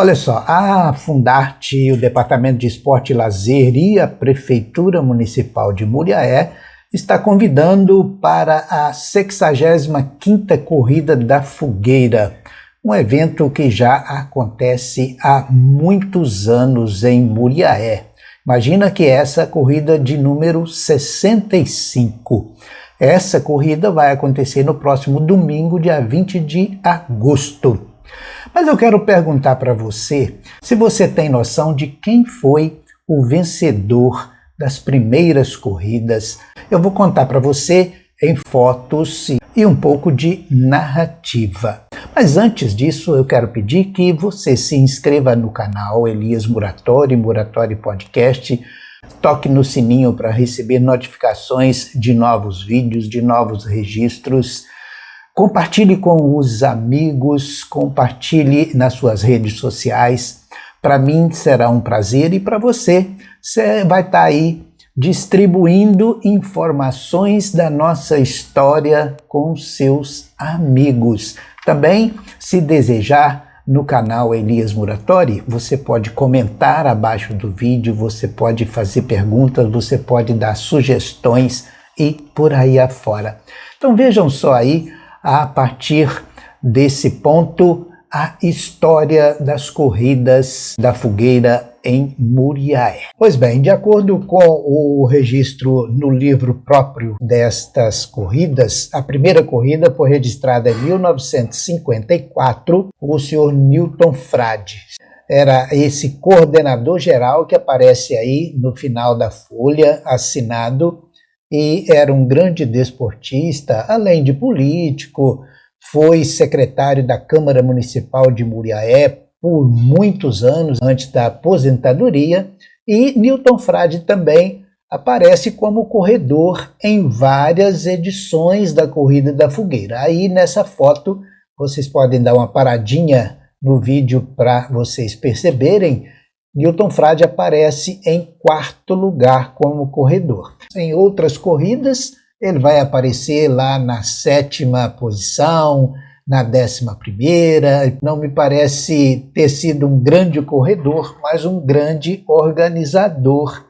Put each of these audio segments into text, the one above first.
Olha só, a Fundarte, o Departamento de Esporte e Lazer e a Prefeitura Municipal de Muriaé está convidando para a 65ª Corrida da Fogueira, um evento que já acontece há muitos anos em Muriaé. Imagina que essa corrida de número 65. Essa corrida vai acontecer no próximo domingo, dia 20 de agosto. Mas eu quero perguntar para você se você tem noção de quem foi o vencedor das primeiras corridas. Eu vou contar para você em fotos e um pouco de narrativa. Mas antes disso, eu quero pedir que você se inscreva no canal Elias Muratori, Muratori Podcast, toque no sininho para receber notificações de novos vídeos, de novos registros. Compartilhe com os amigos, compartilhe nas suas redes sociais. Para mim será um prazer e para você vai estar aí distribuindo informações da nossa história com seus amigos. Também, se desejar, no canal Elias Muratori, você pode comentar abaixo do vídeo, você pode fazer perguntas, você pode dar sugestões e por aí afora. Então vejam só aí, a partir desse ponto, a história das corridas da fogueira em Muriaé. Pois bem, de acordo com o registro no livro próprio destas corridas, a primeira corrida foi registrada em 1954 por o senhor Newton Frade. Era esse coordenador geral que aparece aí no final da folha, assinado, e era um grande desportista, além de político, foi secretário da Câmara Municipal de Muriaé por muitos anos antes da aposentadoria, e Newton Frade também aparece como corredor em várias edições da Corrida da Fogueira. Aí nessa foto vocês podem dar uma paradinha no vídeo para vocês perceberem. Newton Frade aparece em 4º lugar como corredor. Em outras corridas, ele vai aparecer lá na 7ª posição, na 11ª. Não me parece ter sido um grande corredor, mas um grande organizador.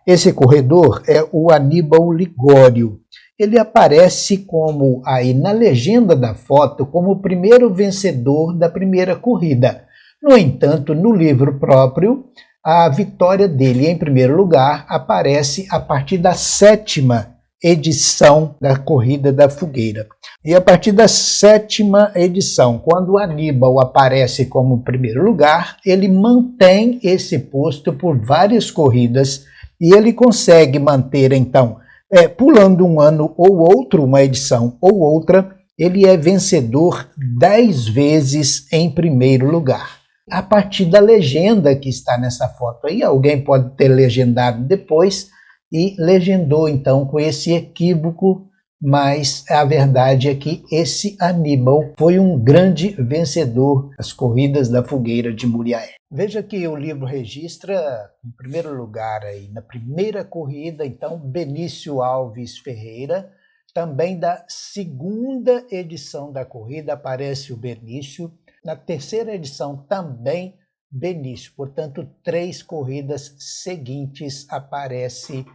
Esse corredor é o Aníbal Ligório. Ele aparece como, aí na legenda da foto, como o primeiro vencedor da primeira corrida. No entanto, no livro próprio, a vitória dele em primeiro lugar aparece a partir da 7ª edição da Corrida da Fogueira. E a partir da 7ª edição, quando Aníbal aparece como primeiro lugar, ele mantém esse posto por várias corridas e ele consegue manter, então, pulando um ano ou outro, uma edição ou outra, ele é vencedor 10 vezes em primeiro lugar. A partir da legenda que está nessa foto aí, alguém pode ter legendado depois e legendou então com esse equívoco, mas a verdade é que esse Aníbal foi um grande vencedor das corridas da fogueira de Muriaé. Veja que o livro registra, em primeiro lugar, aí, na primeira corrida, então, Benício Alves Ferreira. Também da 2ª edição da corrida aparece o Benício. Na 3ª edição também Benício. Portanto, 3 corridas seguintes aparece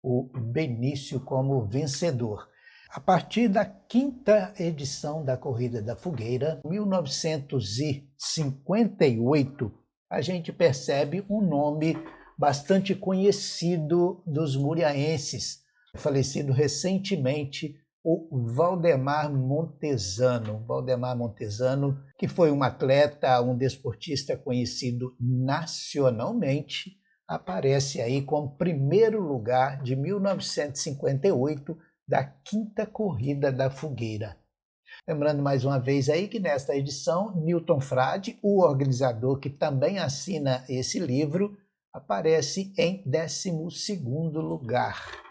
o Benício como vencedor. A partir da 5ª edição da Corrida da Fogueira, 1958, a gente percebe um nome bastante conhecido dos muriaenses, falecido recentemente, o Valdemar Montesano. Valdemar Montesano, que foi um atleta, um desportista conhecido nacionalmente, aparece aí como primeiro lugar de 1958 da 5ª Corrida da Fogueira. Lembrando mais uma vez aí que nesta edição, Newton Frade, o organizador que também assina esse livro, aparece em 12º lugar.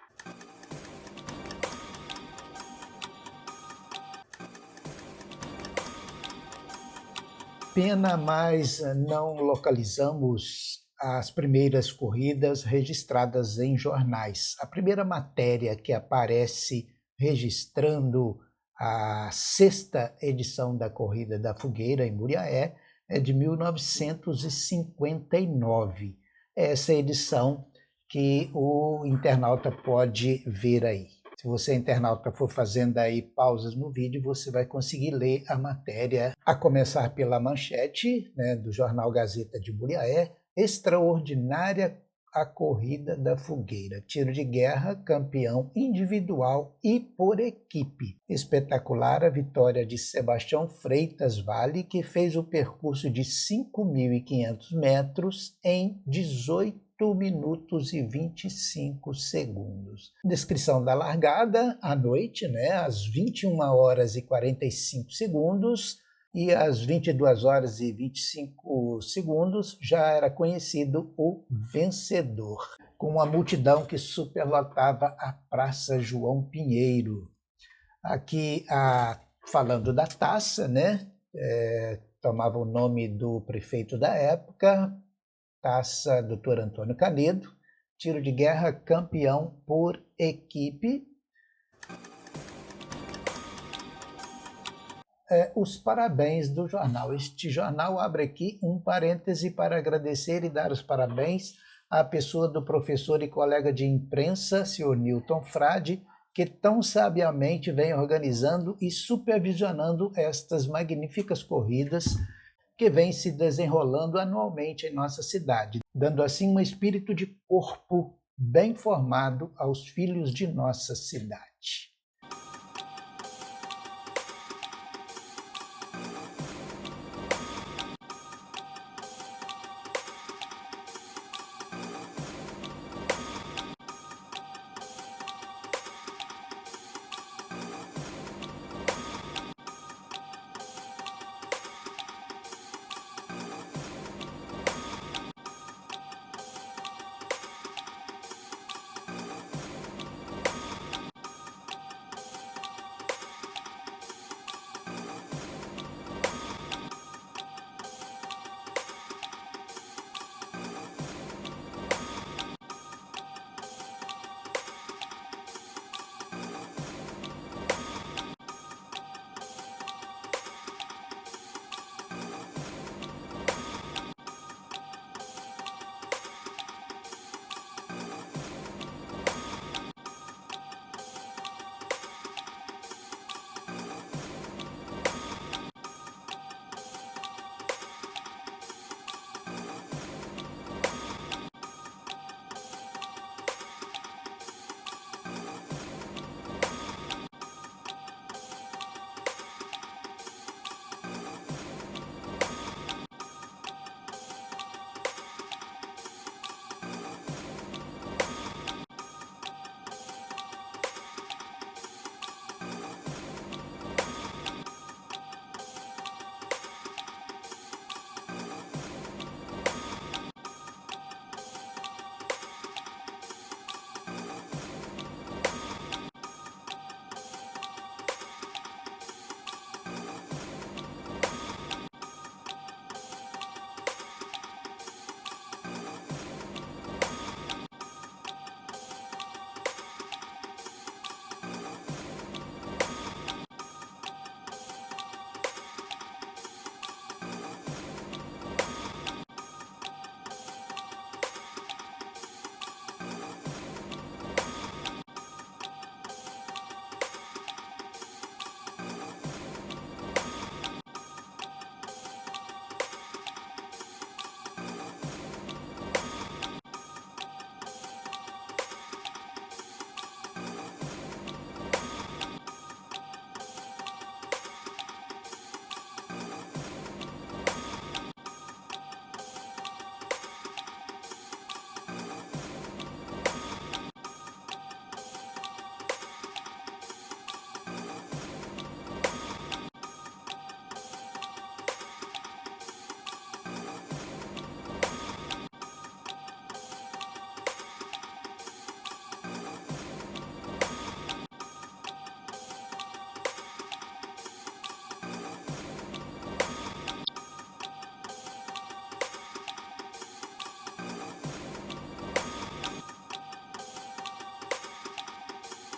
Pena, mas não localizamos as primeiras corridas registradas em jornais. A primeira matéria que aparece registrando a 6ª edição da Corrida da Fogueira em Muriaé é de 1959. Essa é a edição que o internauta pode ver aí. Se você, internauta, for fazendo aí pausas no vídeo, você vai conseguir ler a matéria, a começar pela manchete, né, do jornal Gazeta de Muriaé: extraordinária a corrida da fogueira, tiro de guerra, campeão individual e por equipe. Espetacular a vitória de Sebastião Freitas Vale, que fez o percurso de 5.500 metros em 18 minutos e 25 segundos. Descrição da largada: à noite, né, às 21 horas e 45 segundos, e às 22 horas e 25 segundos já era conhecido o vencedor, com uma multidão que superlotava a Praça João Pinheiro. Aqui, falando da taça, né, tomava o nome do prefeito da época, Taça Dr. Antônio Canedo, tiro de guerra, campeão por equipe. Os parabéns do jornal. Este jornal abre aqui um parêntese para agradecer e dar os parabéns à pessoa do professor e colega de imprensa, senhor Newton Frade, que tão sabiamente vem organizando e supervisionando estas magníficas corridas que vem se desenrolando anualmente em nossa cidade, dando assim um espírito de corpo bem formado aos filhos de nossa cidade.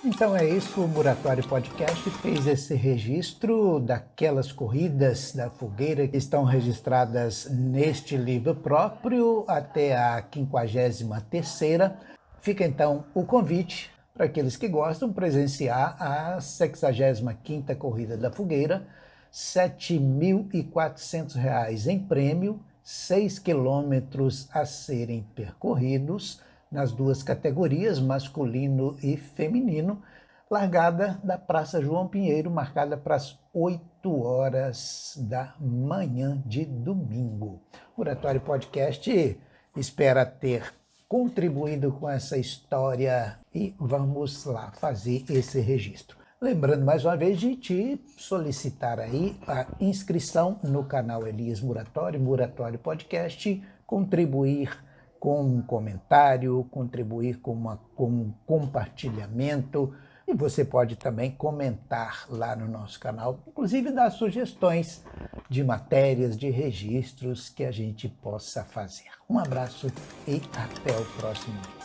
Então é isso, o Muratório Podcast fez esse registro daquelas corridas da fogueira que estão registradas neste livro próprio até a 53ª. Fica então o convite para aqueles que gostam presenciar a 65ª Corrida da Fogueira, R$ 7.400 em prêmio, 6 quilômetros a serem percorridos, nas duas categorias, masculino e feminino, largada da Praça João Pinheiro, marcada para as 8 horas da manhã de domingo. O Oratório Podcast espera ter contribuído com essa história e vamos lá fazer esse registro. Lembrando mais uma vez de te solicitar aí a inscrição no canal Elias Muratório, Muratório Podcast, contribuir com um comentário, contribuir com um compartilhamento, e você pode também comentar lá no nosso canal, inclusive dar sugestões de matérias, de registros que a gente possa fazer. Um abraço e até o próximo vídeo.